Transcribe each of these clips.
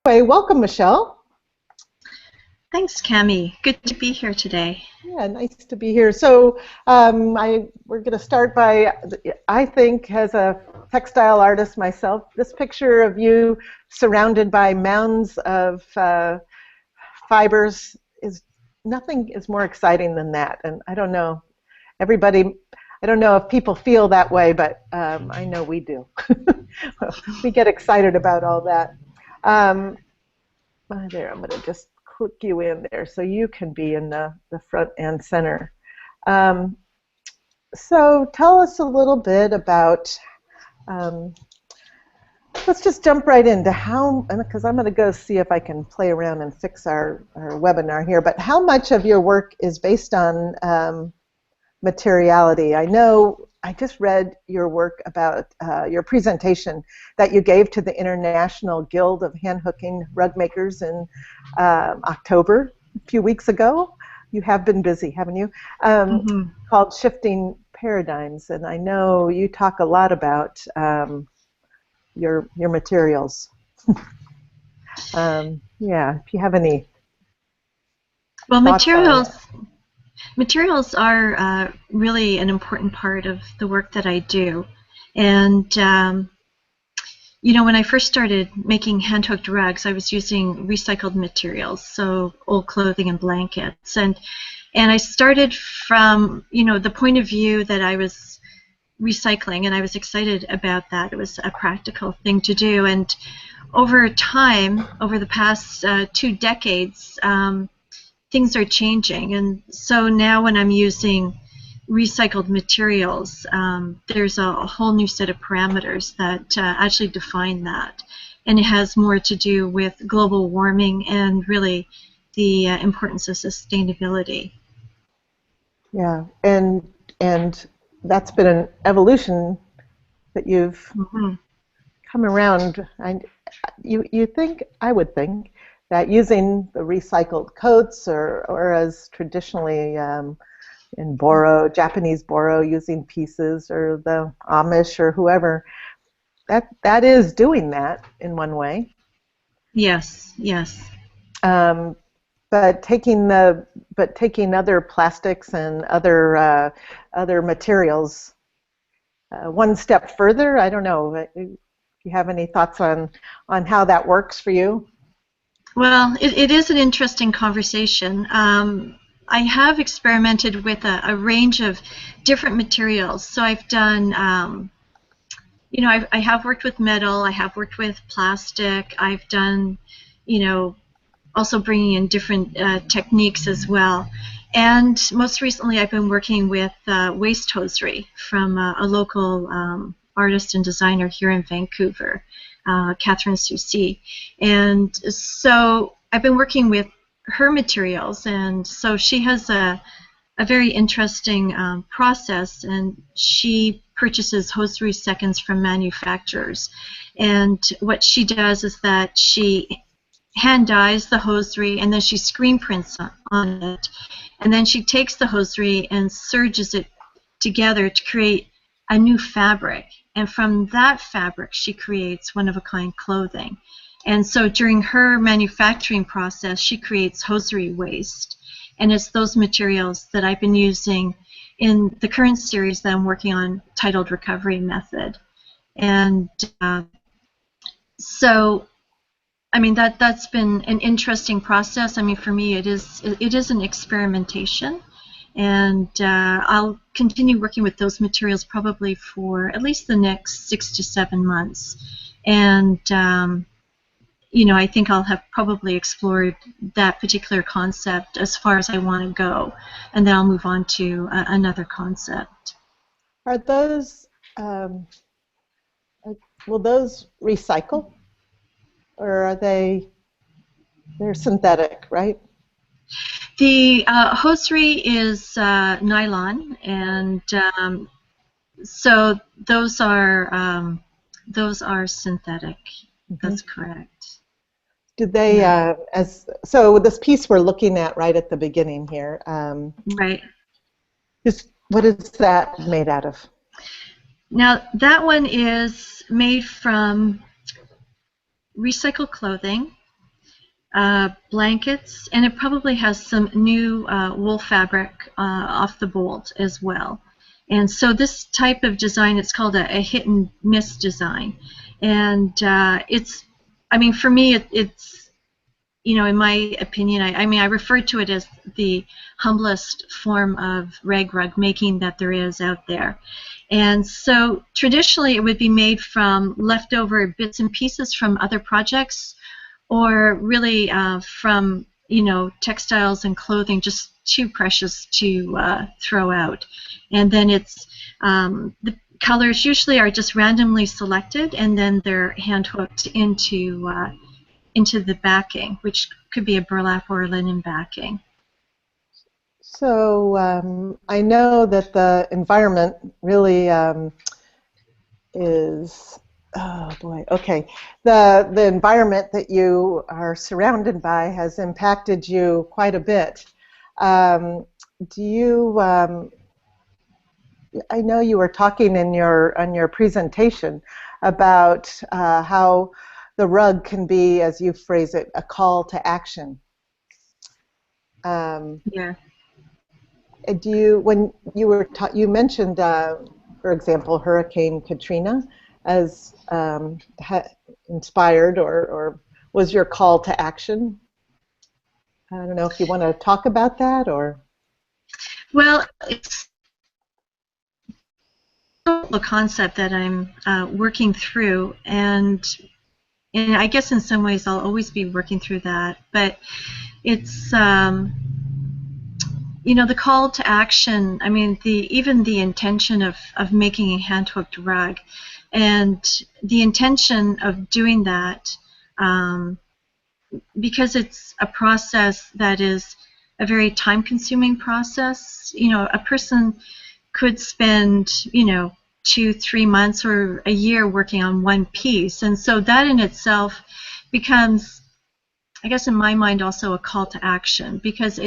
Hey, welcome, Michelle. Thanks, Cami. Good to be here today. Yeah, nice to be here. So we're going to start by, I think, as a textile artist myself, this picture of you surrounded by mounds of fibers is nothing is more exciting than that. And I don't know, I don't know if people feel that way, but I know we do. We get excited about all that. There, I'm going to just click you in there so you can be in the front and center. So tell us a little bit about, let's just jump right into how, because I'm going to go see if I can play around and fix our webinar here, but how much of your work is based on materiality? I know I just read your work about your presentation that you gave to the International Guild of Hand Hooking Rug Makers in October, a few weeks ago. You have been busy, haven't you? Called Shifting Paradigms, and I know you talk a lot about your materials. Yeah, if you have any thoughts on that. Materials are really an important part of the work that I do. And, you know, when I first started making hand-hooked rugs, I was using recycled materials, so old clothing and blankets. And I started from, you know, the point of view that I was recycling, and I was excited about that. It was a practical thing to do. And over time, over the past 2 decades, things are changing, and so now when I'm using recycled materials, there's a whole new set of parameters that actually define that, and it has more to do with global warming and really the importance of sustainability. Yeah, and that's been an evolution that you've come around. You think, I would think, that using the recycled coats or as traditionally in boro, Japanese boro, using pieces, or the Amish or whoever, that is doing that in one way. Yes, yes. But taking other plastics and other materials one step further, I don't know. If you have any thoughts on how that works for you? Well, it is an interesting conversation. I have experimented with a range of different materials. So I've done, you know, I have worked with metal, I have worked with plastic, I've done, you know, also bringing in different techniques as well. And most recently I've been working with waste hosiery from a local artist and designer here in Vancouver. Catherine Soucy. And so I've been working with her materials, and so she has a very interesting process, and she purchases hosiery seconds from manufacturers. And what she does is that she hand dyes the hosiery, and then she screen prints on it, and then she takes the hosiery and serges it together to create a new fabric. And from that fabric, she creates one-of-a-kind clothing. And so during her manufacturing process, she creates hosiery waste. And it's those materials that I've been using in the current series that I'm working on, titled Recovery Method. And so, I mean, that's been an interesting process. I mean, for me, it is an experimentation. And I'll continue working with those materials probably for at least the next 6 to 7 months. And, you know, I think I'll have probably explored that particular concept as far as I want to go. And then I'll move on to another concept. Are those, will those recycle? Or are they're synthetic, right? The hosiery is nylon, and so those are synthetic. That's correct. Do they, so this piece we're looking at right at the beginning here, right. What is that made out of? Now that one is made from recycled clothing, blankets, and it probably has some new wool fabric off the bolt as well. And so this type of design, it's called a hit and miss design. And it's, I mean, for me, it's, you know, in my opinion, I mean, I refer to it as the humblest form of rag rug making that there is out there. And so traditionally it would be made from leftover bits and pieces from other projects, or really from, you know, textiles and clothing just too precious to throw out. And then it's the colors usually are just randomly selected, and then they're hand hooked into the backing, which could be a burlap or a linen backing. So I know that the environment really is, oh boy, okay. The environment that you are surrounded by has impacted you quite a bit. Do you, I know you were talking in on your presentation about how the rug can be, as you phrase it, a call to action. Yeah. Do you, when you were you mentioned, for example, Hurricane Katrina as inspired or was your call to action? I don't know if you want to talk about that or. Well, it's a concept that I'm working through, and I guess in some ways I'll always be working through that. But it's you know, the call to action. I mean, even the intention of making a hand hooked rug, and the intention of doing that, because it's a process that is a very time consuming process. You know, a person could spend, you know, 2-3 months or a year working on one piece, and so that in itself becomes, I guess in my mind, also a call to action, because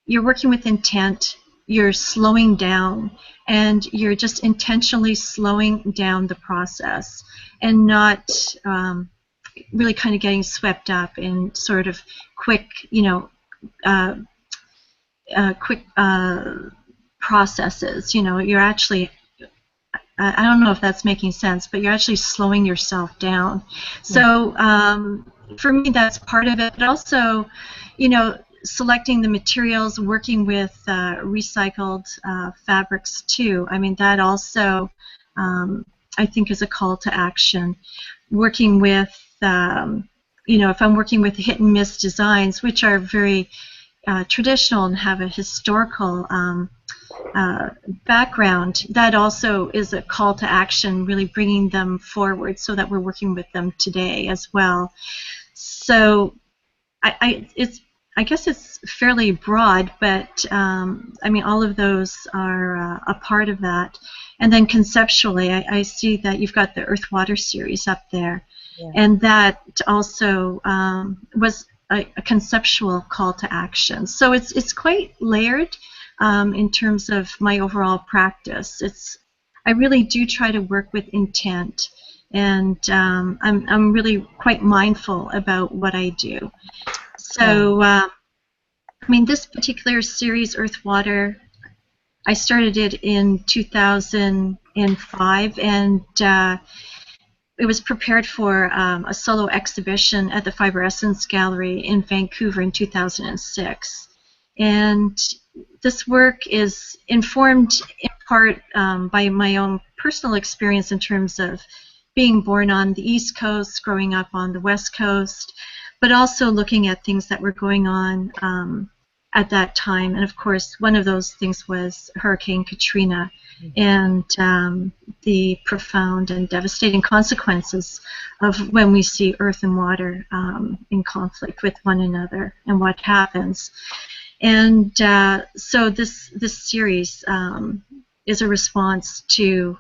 you're working with intent, you're slowing down, and you're just intentionally slowing down the process and not really kind of getting swept up in sort of quick, you know, quick processes. You know, you're actually, I don't know if that's making sense, but you're actually slowing yourself down. So for me, that's part of it. But also, you know, selecting the materials, working with recycled fabrics too. I mean, that also, I think, is a call to action. Working with, you know, if I'm working with hit and miss designs, which are very traditional and have a historical background, that also is a call to action, really bringing them forward so that we're working with them today as well. So I guess it's fairly broad, but I mean, all of those are a part of that. And then conceptually, I see that you've got the Earth Water series up there, yeah. And that also was a conceptual call to action. So it's quite layered in terms of my overall practice. I really do try to work with intent, and I'm really quite mindful about what I do. So, I mean, this particular series, Earth Water, I started it in 2005, and it was prepared for a solo exhibition at the Fiber Essence Gallery in Vancouver in 2006. And this work is informed in part by my own personal experience in terms of being born on the East Coast, growing up on the West Coast, but also looking at things that were going on at that time. And of course, one of those things was Hurricane Katrina, and the profound and devastating consequences of when we see earth and water in conflict with one another and what happens. And so this series is a response to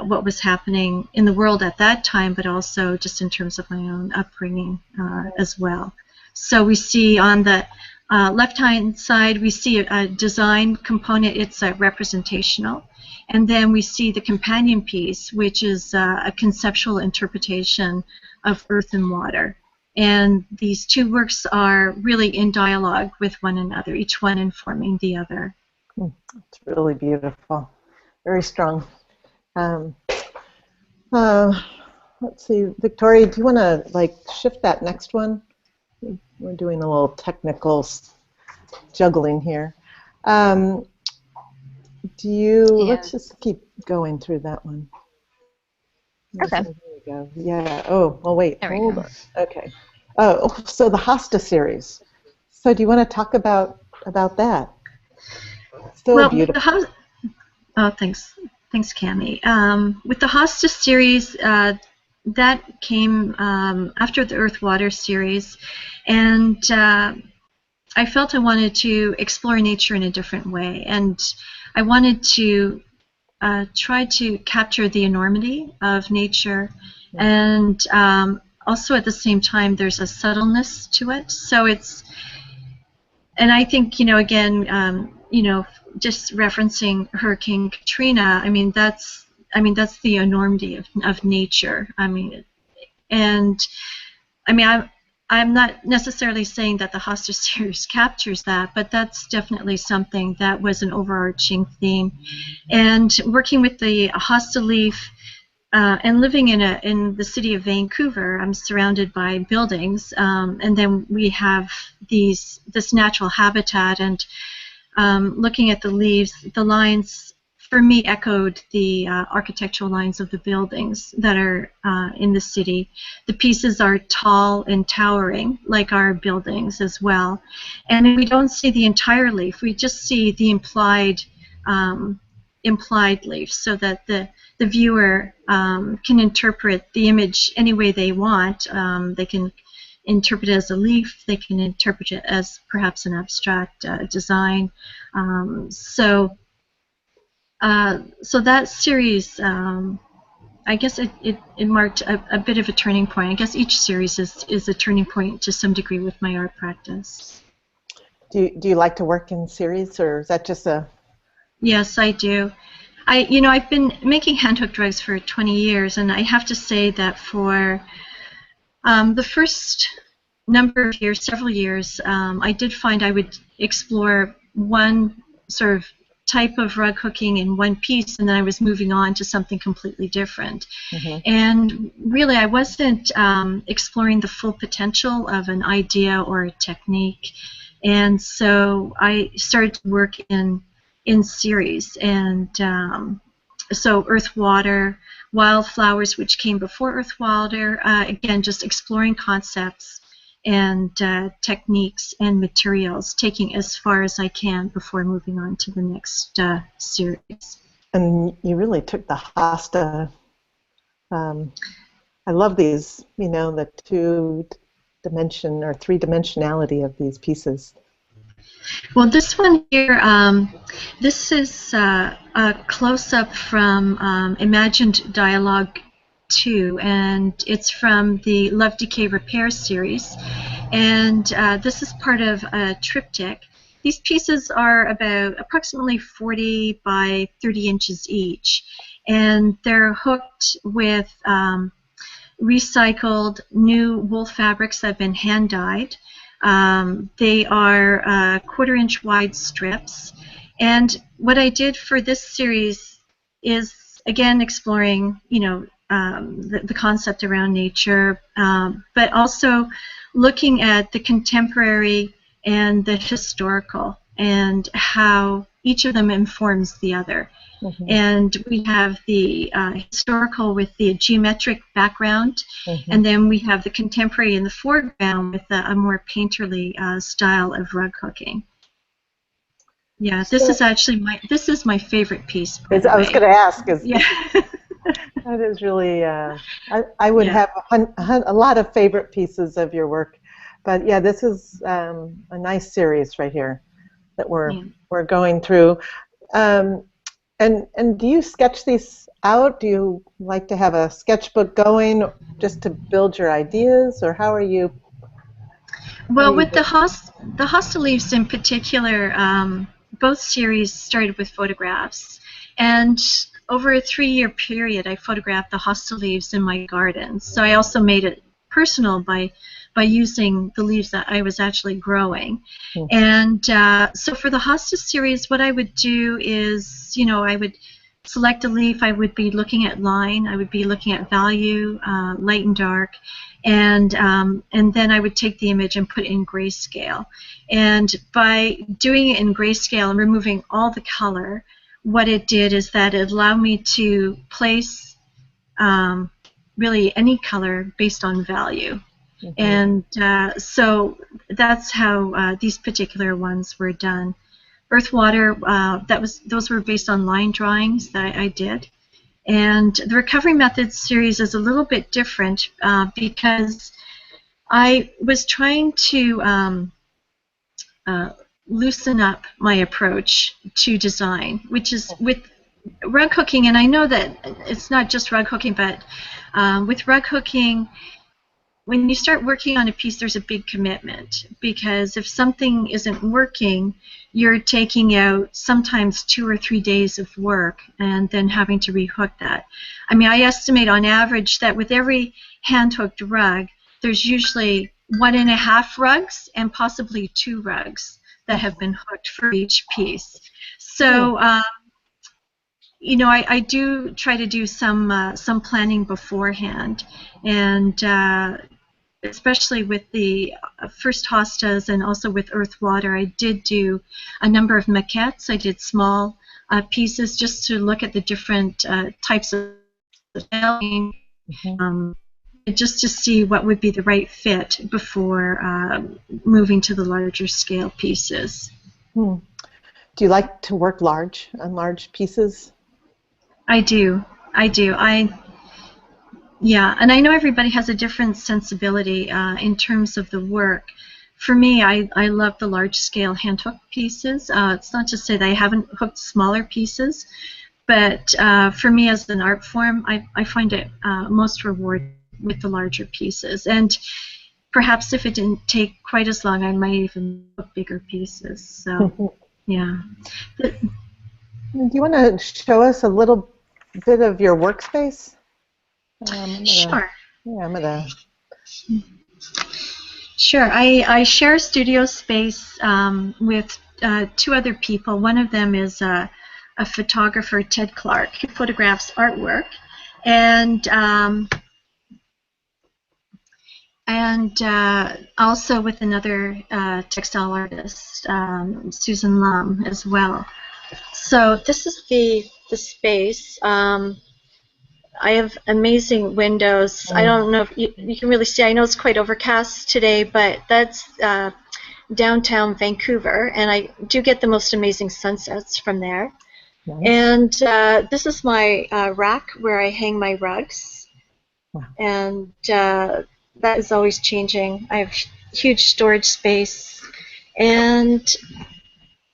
what was happening in the world at that time, but also just in terms of my own upbringing as well. So we see on the left-hand side, we see a design component. It's representational. And then we see the companion piece, which is a conceptual interpretation of earth and water. And these two works are really in dialogue with one another, each one informing the other. It's really beautiful, very strong. Um, let's see, Victoria, do you want to like shift that next one? We're doing a little technical juggling here. Do you, let's just keep going through that one. Okay. There we go. Yeah. Oh, well, wait. There we Hold go. on. Okay. Oh, so the Hosta series. So do you want to talk about that? So beautiful. Oh, thanks, Cami. With the Hosta series, that came after the Earth Water series, and I felt I wanted to explore nature in a different way, and I wanted to try to capture the enormity of nature, and also at the same time there's a subtleness to it. So it's, and I think, again, just referencing Hurricane Katrina, I mean that's the enormity of nature. And I mean I'm not necessarily saying that the Hosta series captures that, but that's definitely something that was an overarching theme. And working with the Hosta leaf and living in the city of Vancouver, I'm surrounded by buildings, and then we have this natural habitat, and looking at the leaves, the lines for me echoed the architectural lines of the buildings that are in the city. The pieces are tall and towering, like our buildings as well. And we don't see the entire leaf, we just see the implied leaf, so that the viewer can interpret the image any way they want. They can interpret it as a leaf, they can interpret it as perhaps an abstract design. So that series, I guess it marked a bit of a turning point. I guess each series is a turning point to some degree with my art practice. Do you like to work in series, or is that just a... Yes, I do. I've been making hand-hooked rugs for 20 years, and I have to say that for the first number of years, several years, I did find I would explore one sort of type of rug hooking in one piece, and then I was moving on to something completely different. And really, I wasn't exploring the full potential of an idea or a technique. And so I started to work in series, and so Earth, Water, Wildflowers, which came before Earth, Water, again, just exploring concepts and techniques and materials, taking as far as I can before moving on to the next series. And you really took the Hosta. I love these, the two-dimension or three-dimensionality of these pieces. Well, this one here, this is a close-up from Imagined Dialogue 2, and it's from the Love, Decay, Repair series. And this is part of a triptych. These pieces are about approximately 40 by 30 inches each, and they're hooked with recycled new wool fabrics that have been hand-dyed. They are 1/4-inch wide strips, and what I did for this series is, again, exploring the concept around nature, but also looking at the contemporary and the historical and how each of them informs the other. And we have the historical with the geometric background, and then we have the contemporary in the foreground with a more painterly style of rug hooking. Yeah, this is actually my favorite piece. I was going to ask. Yeah. That is really, I would have a lot of favorite pieces of your work. But yeah, this is a nice series right here that we're going through. And do you sketch these out? Do you like to have a sketchbook going just to build your ideas, or how are you? Well, with the Hosta leaves in particular, both series started with photographs, and over a 3-year period, I photographed the Hosta leaves in my garden. So I also made it personal by using the leaves that I was actually growing. Mm. And so for the hostas series, what I would do is, I would select a leaf. I would be looking at line. I would be looking at value, light and dark, and then I would take the image and put it in grayscale. And by doing it in grayscale and removing all the color, what it did is that it allowed me to place really any color based on value. Mm-hmm. And so that's how these particular ones were done. Earth, water, those were based on line drawings that I did. And the Recovery Methods series is a little bit different because I was trying to loosen up my approach to design, which is with rug hooking. And I know that it's not just rug hooking, but with rug hooking, when you start working on a piece, there's a big commitment, because if something isn't working, you're taking out sometimes 2 or 3 days of work and then having to rehook that. I mean, I estimate on average that with every hand-hooked rug, there's usually 1.5 rugs and possibly 2 rugs that have been hooked for each piece. So, I do try to do some planning beforehand, and especially with the first hostas and also with Earth, Water, I did do a number of maquettes. I did small pieces just to look at the different types of styling, just to see what would be the right fit before moving to the larger scale pieces. Do you like to work on large pieces? I do. Yeah, and I know everybody has a different sensibility in terms of the work. For me, I love the large-scale hand-hooked pieces. It's not to say that I haven't hooked smaller pieces, but for me as an art form, I find it most rewarding with the larger pieces. And perhaps if it didn't take quite as long, I might even hook bigger pieces. So, yeah. Do you want to show us a little bit of your workspace? Sure. Yeah, I'm gonna. Sure. I share a studio space with 2 other people. One of them is a photographer, Ted Clark, who photographs artwork, and also with another textile artist, Susan Lum, as well. So this is the space. I have amazing windows. I don't know if you can really see. I know it's quite overcast today, but that's downtown Vancouver, and I do get the most amazing sunsets from there. Nice. And this is my rack where I hang my rugs. Wow. And that is always changing. I have huge storage space, and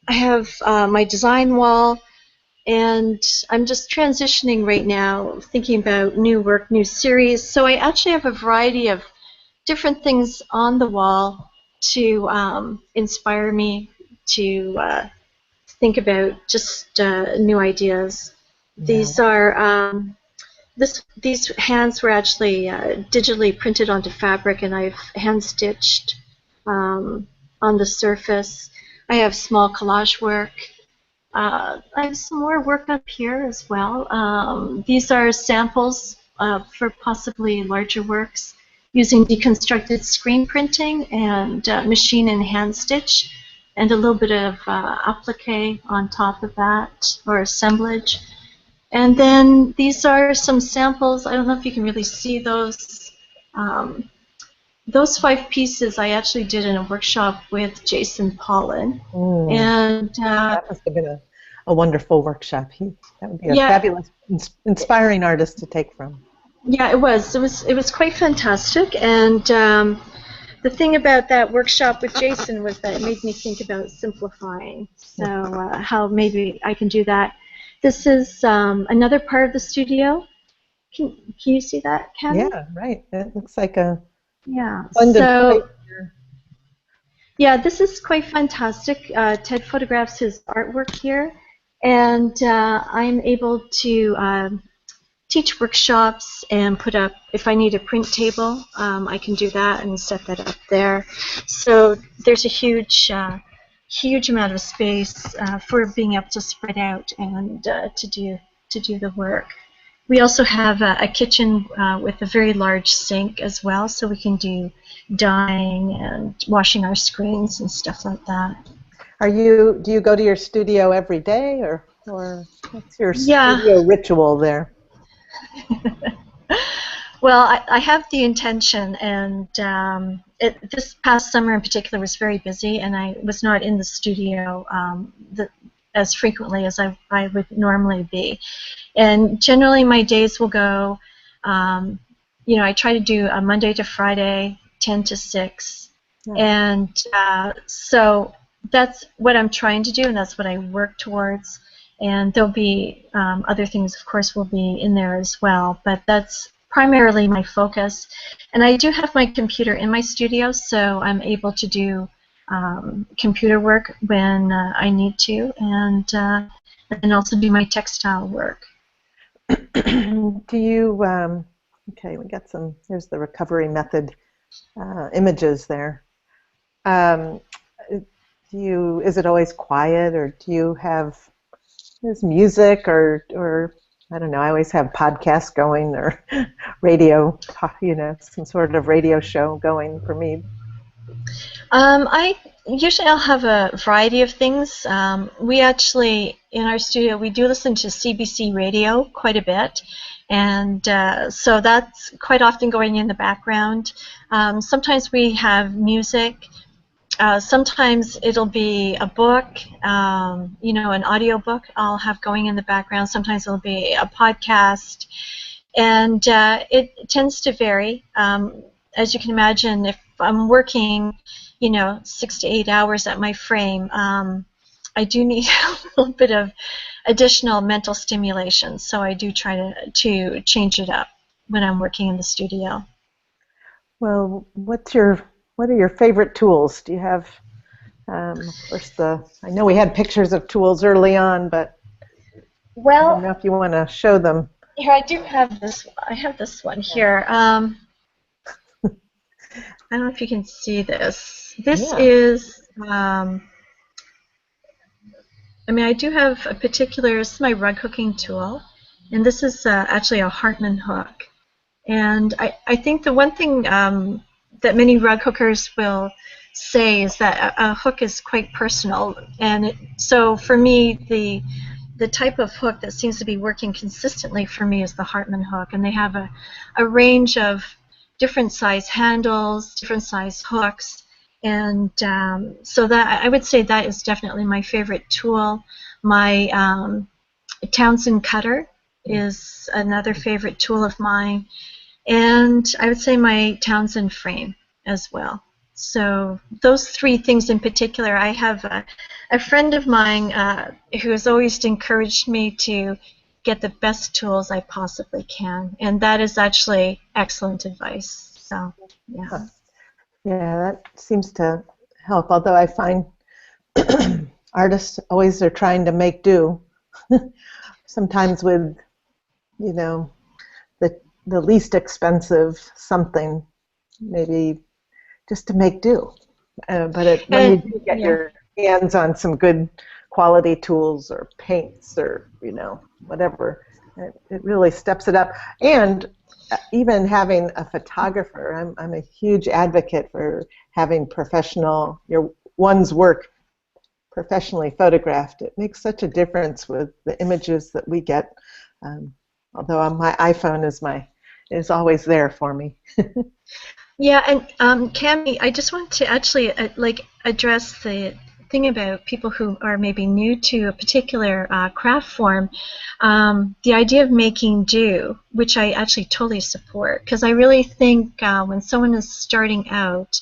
I have my design wall. And I'm just transitioning right now, thinking about new work, new series. So I actually have a variety of different things on the wall to inspire me to think about just new ideas. Yeah. These are these hands were actually digitally printed onto fabric, and I've hand stitched on the surface. I have small collage work. I have some more work up here as well. These are samples for possibly larger works using deconstructed screen printing and machine and hand stitch, and a little bit of applique on top of that, or assemblage. And then these are some samples. I don't know if you can really see those. Those 5 pieces I actually did in a workshop with Jason Pollan. And that must have been a wonderful workshop. That would be a fabulous, inspiring artist to take from. Yeah, it was. It was quite fantastic. And the thing about that workshop with Jason was that it made me think about simplifying. So how maybe I can do that. This is another part of the studio. Can you see that, Kevin? Yeah, right. It looks like a yeah, this is quite fantastic. Ted photographs his artwork here, and I'm able to teach workshops and put up, if I need a print table, I can do that and set that up there. So there's a huge amount of space for being able to spread out and to do the work. We also have a kitchen with a very large sink as well, so we can do dyeing and washing our screens and stuff like that. Do you go to your studio every day, or what's your Yeah. studio ritual there? Well, I have the intention, and this past summer in particular was very busy, and I was not in the studio as frequently as I would normally be. And generally my days will go, I try to do a Monday to Friday, 10 to 6. Yeah. And so that's what I'm trying to do, and that's what I work towards. And there'll be other things, of course, will be in there as well, but that's primarily my focus. And I do have my computer in my studio, so I'm able to do computer work when I need to, and also do my textile work. Do you, okay, we got here's the recovery method images there. Is it always quiet, or do you have, there's music, or I don't know, I always have podcasts going, or radio, some sort of radio show going for me. I'll have a variety of things. We actually, in our studio, we do listen to CBC radio quite a bit, and so that's quite often going in the background. Sometimes we have music. Sometimes it'll be a book, an audio book I'll have going in the background. Sometimes it'll be a podcast, and it tends to vary. As you can imagine, if I'm working 6 to 8 hours at my frame, I do need a little bit of additional mental stimulation, so I do try to change it up when I'm working in the studio. Well, what are your favorite tools? Do you have, of course, I know we had pictures of tools early on, but I don't know if you want to show them. Here, I do have this. I have this one here. I don't know if you can see this. This is, I do have a particular, this is my rug hooking tool, and this is actually a Hartmann hook. And I think the one thing that many rug hookers will say is that a hook is quite personal, and so for me, the type of hook that seems to be working consistently for me is the Hartmann hook, and they have a range of different size handles, different size hooks, and so that I would say that is definitely my favorite tool. My Townsend cutter is another favorite tool of mine, and I would say my Townsend frame as well. So those three things in particular. I have a friend of mine who has always encouraged me to get the best tools I possibly can, and that is actually excellent advice. So, yeah. Yeah, that seems to help, although I find artists always are trying to make do, sometimes with, the least expensive something, maybe just to make do. But when you do get your hands on some good quality tools or paints or, whatever, it really steps it up. And even having a photographer, I'm a huge advocate for having one's work professionally photographed. It makes such a difference with the images that we get. Although my iPhone is always there for me. Yeah, and Cami, I just want to actually address the thing about people who are maybe new to a particular craft form. The idea of making do, which I actually totally support, because I really think when someone is starting out,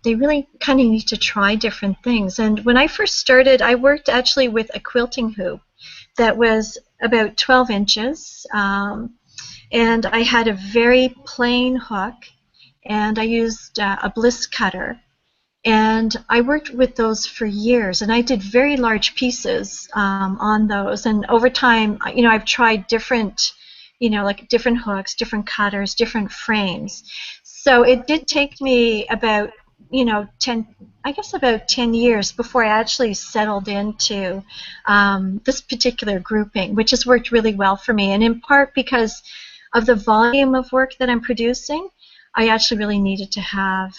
they really kind of need to try different things. And when I first started, I worked actually with a quilting hoop that was about 12 inches, and I had a very plain hook, and I used a bliss cutter, and I worked with those for years, and I did very large pieces on those. And over time, I've tried different like different hooks, different cutters, different frames. So it did take me about, 10 years before I actually settled into this particular grouping, which has worked really well for me. And in part because of the volume of work that I'm producing, I actually really needed to have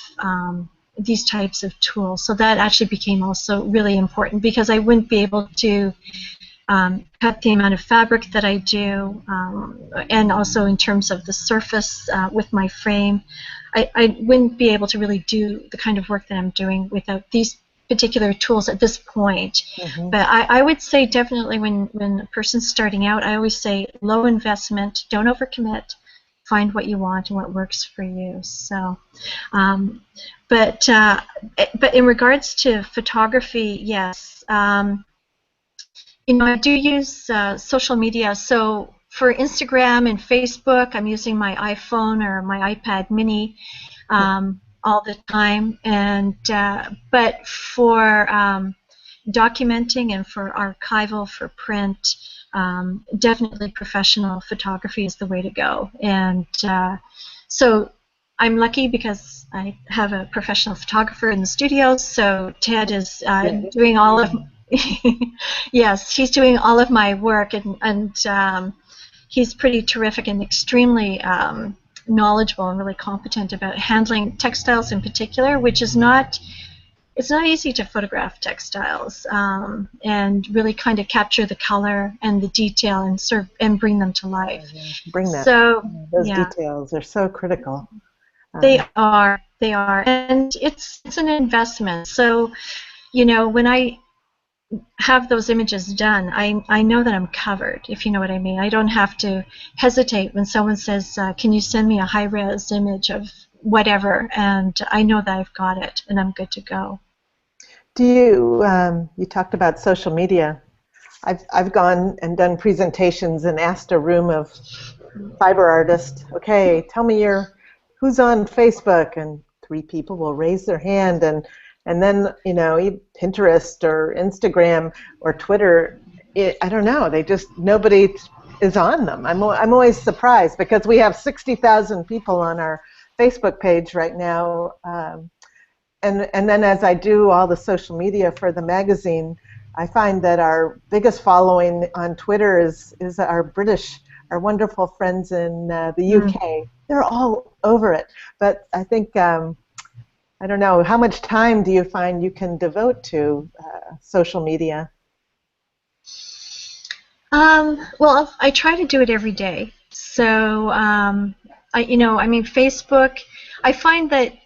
these types of tools. So that actually became also really important, because I wouldn't be able to cut the amount of fabric that I do, and also in terms of the surface with my frame. I wouldn't be able to really do the kind of work that I'm doing without these particular tools at this point. Mm-hmm. But I would say definitely when a person's starting out, I always say low investment, don't overcommit, find what you want and what works for you. So, but in regards to photography, yes. I do use social media. So for Instagram and Facebook, I'm using my iPhone or my iPad mini all the time. And but for documenting and for archival, for print, definitely professional photography is the way to go. And so I'm lucky because I have a professional photographer in the studio. So Ted is doing all of yes, he's doing all of my work, and he's pretty terrific and extremely knowledgeable and really competent about handling textiles in particular, which is it's not easy to photograph textiles and really kind of capture the color and the detail and bring them to life. Bring that. So those details are so critical. They are, and it's an investment. So when I have those images done, I know that I'm covered, if you know what I mean. I don't have to hesitate when someone says, can you send me a high-res image of whatever, and I know that I've got it and I'm good to go. Do you talked about social media. I've gone and done presentations and asked a room of fiber artists, okay, tell me who's on Facebook, and 3 people will raise their hand, and then Pinterest or Instagram or Twitter, I don't know, nobody is on them. I'm always surprised, because we have 60,000 people on our Facebook page right now, and then as I do all the social media for the magazine, I find that our biggest following on Twitter is our wonderful friends in the UK. They're all over it, but I think I don't know, how much time do you find you can devote to social media? Well, I try to do it every day. So, Facebook, I find that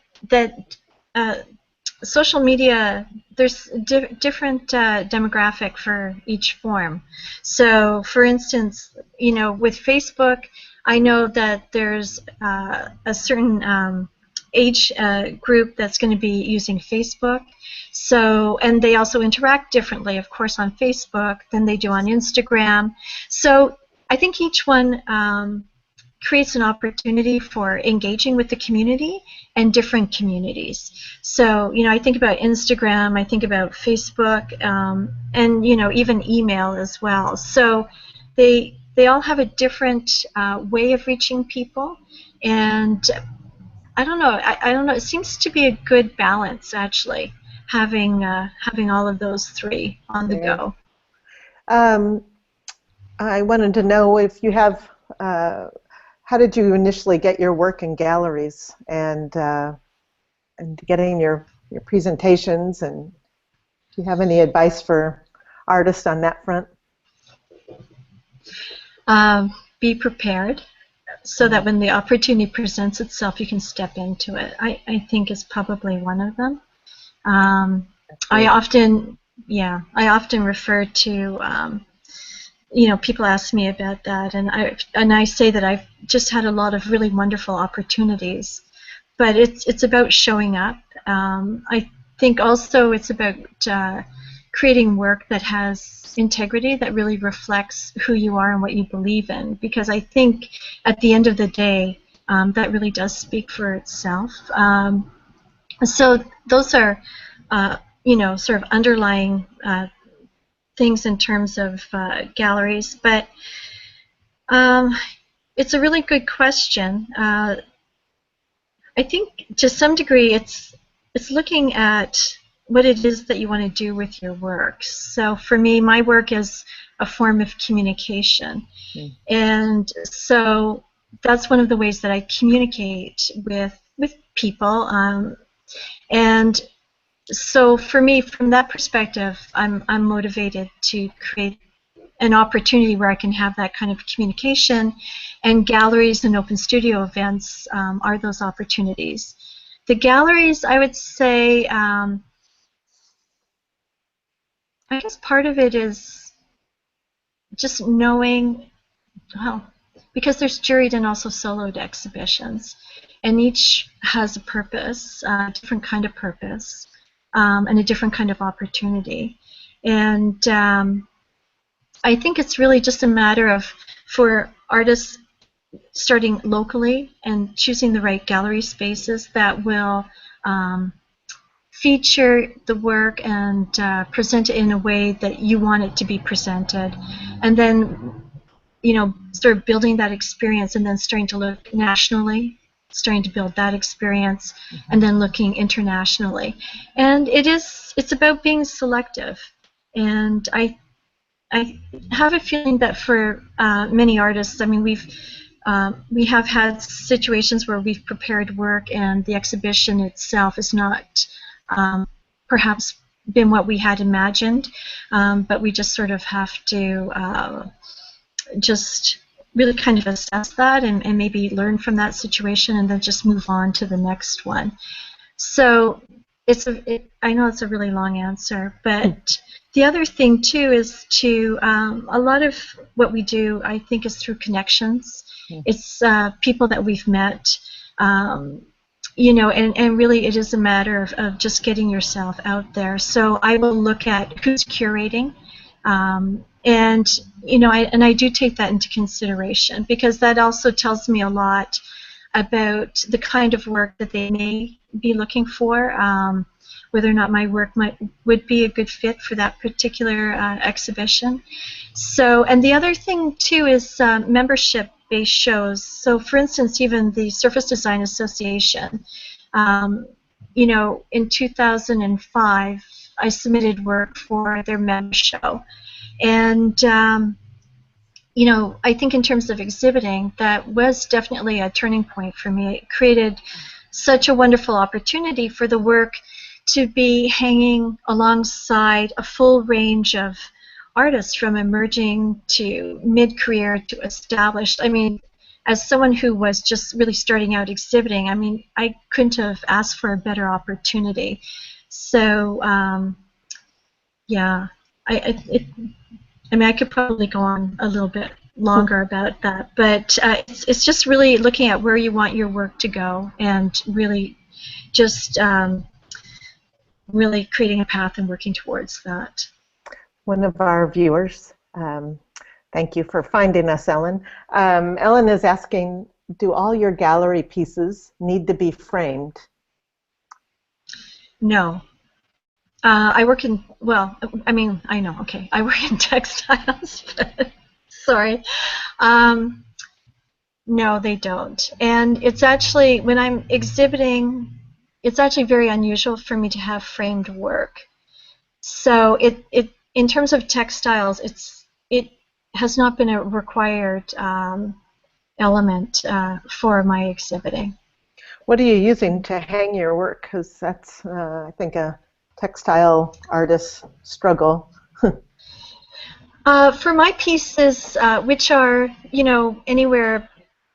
social media, there's different demographic for each form. So, for instance, with Facebook, I know that there's a certain age group that's going to be using Facebook. So, and they also interact differently, of course, on Facebook than they do on Instagram. So I think each one creates an opportunity for engaging with the community and different communities. So, I think about Instagram, I think about Facebook, and, even email as well. So they all have a different way of reaching people, and I don't know. I don't know. It seems to be a good balance, actually, having all of those 3 on the go. I wanted to know if you have. How did you initially get your work in galleries and getting your presentations? And do you have any advice for artists on that front? Be prepared, so that when the opportunity presents itself, you can step into it. I think is probably one of them. I often refer to, people ask me about that, and I say that I've just had a lot of really wonderful opportunities, but it's about showing up. I think also it's about creating work that has integrity, that really reflects who you are and what you believe in, because I think at the end of the day, that really does speak for itself. So those are, sort of underlying things in terms of galleries, but it's a really good question. I think to some degree it's looking at what it is that you want to do with your work. So for me, my work is a form of communication. And so that's one of the ways that I communicate with people. And so for me, from that perspective, I'm motivated to create an opportunity where I can have that kind of communication, and galleries and open studio events are those opportunities. The galleries, I would say, I guess part of it is just knowing, well, because there's juried and also soloed exhibitions, and each has a purpose, a different kind of purpose, and a different kind of opportunity. And I think it's really just a matter of, for artists starting locally and choosing the right gallery spaces that will feature the work and present it in a way that you want it to be presented, and then sort of building that experience, and then starting to look nationally, starting to build that experience, and then looking internationally. And it's about being selective. And I have a feeling that for many artists, I mean, we have had situations where we've prepared work and the exhibition itself is not perhaps been what we had imagined, but we just sort of have to just really kind of assess that and maybe learn from that situation and then just move on to the next one. So I know it's a really long answer, but the other thing too is to a lot of what we do, I think, is through connections. It's people that we've met, and really it is a matter of just getting yourself out there. So I will look at who's curating, and I do take that into consideration, because that also tells me a lot about the kind of work that they may be looking for, whether or not my work would be a good fit for that particular exhibition. So, and the other thing too is membership-based shows. So, for instance, even the Surface Design Association, in 2005, I submitted work for their member show, and I think in terms of exhibiting, that was definitely a turning point for me. It created such a wonderful opportunity for the work to be hanging alongside a full range of artists, from emerging to mid-career to established. I mean, as someone who was just really starting out exhibiting, I mean, I couldn't have asked for a better opportunity. So, yeah, I could probably go on a little bit longer about that, but it's just really looking at where you want your work to go, and really just really creating a path and working towards that. One of our viewers, thank you for finding us, Ellen. Ellen is asking, do all your gallery pieces need to be framed? No. I work in, well, I mean, I know, okay, I work in textiles, but sorry. No, they don't. And it's actually, when I'm exhibiting, it's actually very unusual for me to have framed work. So in terms of textiles, it has not been a required element for my exhibiting. What are you using to hang your work? Because that's, I think, a textile artist's struggle. For my pieces, which are, anywhere,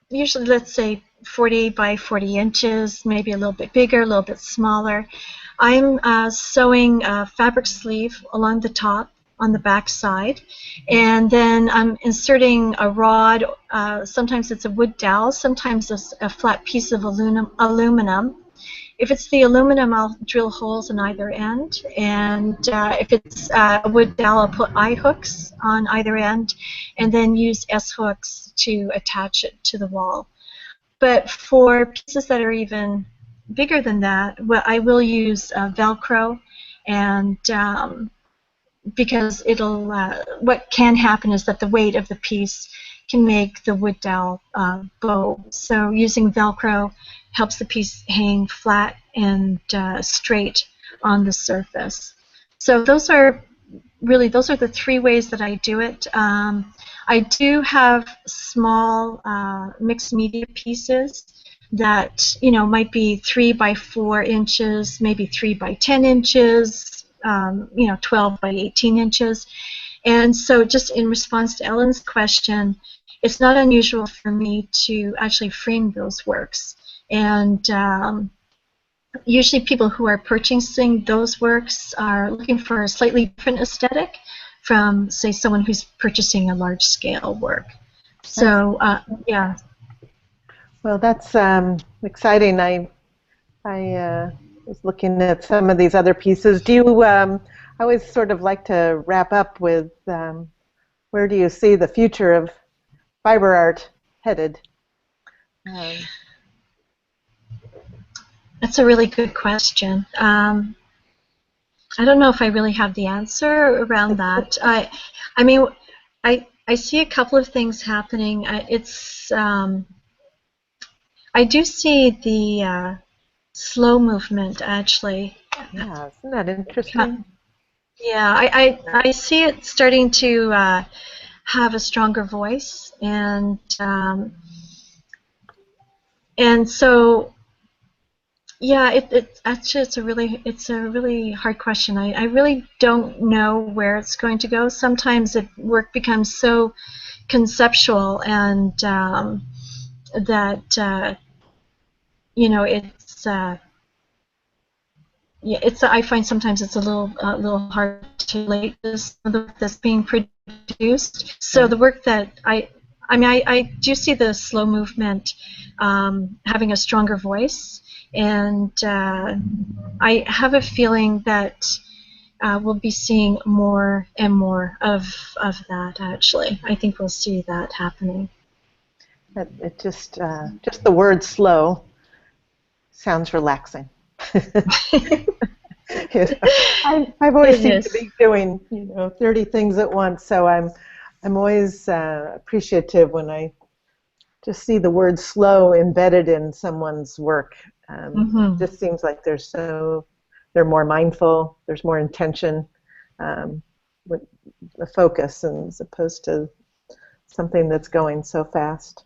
usually, let's say 40 by 40 inches, maybe a little bit bigger, a little bit smaller, I'm sewing a fabric sleeve along the top on the back side, and then I'm inserting a rod. Sometimes it's a wood dowel, sometimes it's a flat piece of aluminum. If it's the aluminum, I'll drill holes on either end, and if it's a wood dowel, I'll put eye hooks on either end, and then use S-hooks to attach it to the wall. But for pieces that are even bigger than that, well, I will use Velcro, and because it'll, what can happen is that the weight of the piece can make the wood dowel bow. So using Velcro helps the piece hang flat and straight on the surface. So those are the three ways that I do it. I do have small mixed media pieces that might be 3 by 4 inches, maybe 3 by 10 inches, 12 by 18 inches. And so just in response to Ellen's question, it's not unusual for me to actually frame those works. And usually people who are purchasing those works are looking for a slightly different aesthetic from, say, someone who's purchasing a large-scale work. So, yeah. Well, that's exciting. I was looking at some of these other pieces. Do you? I always sort of like to wrap up with where do you see the future of fiber art headed? That's a really good question. I don't know if I really have the answer around that. I mean, I see a couple of things happening. I do see the slow movement, actually. Yeah, isn't that interesting? Yeah, I see it starting to have a stronger voice, and so yeah, actually it's a really hard question. I really don't know where it's going to go. Sometimes the work becomes so conceptual, and that I find sometimes it's a little hard to relate to the work that's being produced. So the work that I do see the slow movement having a stronger voice, and I have a feeling that we'll be seeing more and more of that. Actually, I think we'll see that happening. It just the word slow sounds relaxing. I've always seemed to be doing 30 things at once, so I'm always appreciative when I just see the word slow embedded in someone's work. It just seems like they're more mindful, there's more intention with the focus, and as opposed to something that's going so fast.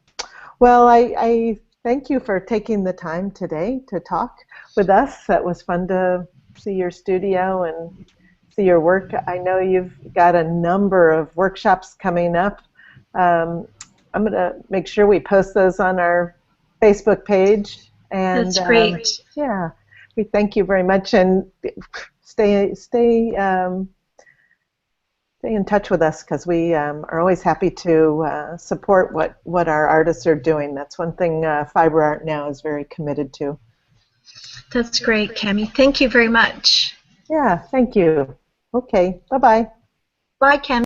Well, I thank you for taking the time today to talk with us. That was fun to see your studio and see your work. I know you've got a number of workshops coming up. I'm going to make sure we post those on our Facebook page. And that's great. Yeah, we thank you very much, and stay in touch with us, because we are always happy to support what our artists are doing. That's one thing Fiber Art Now is very committed to. That's great, Cami. Thank you very much. Yeah, thank you. Okay, bye-bye. Bye, Cami.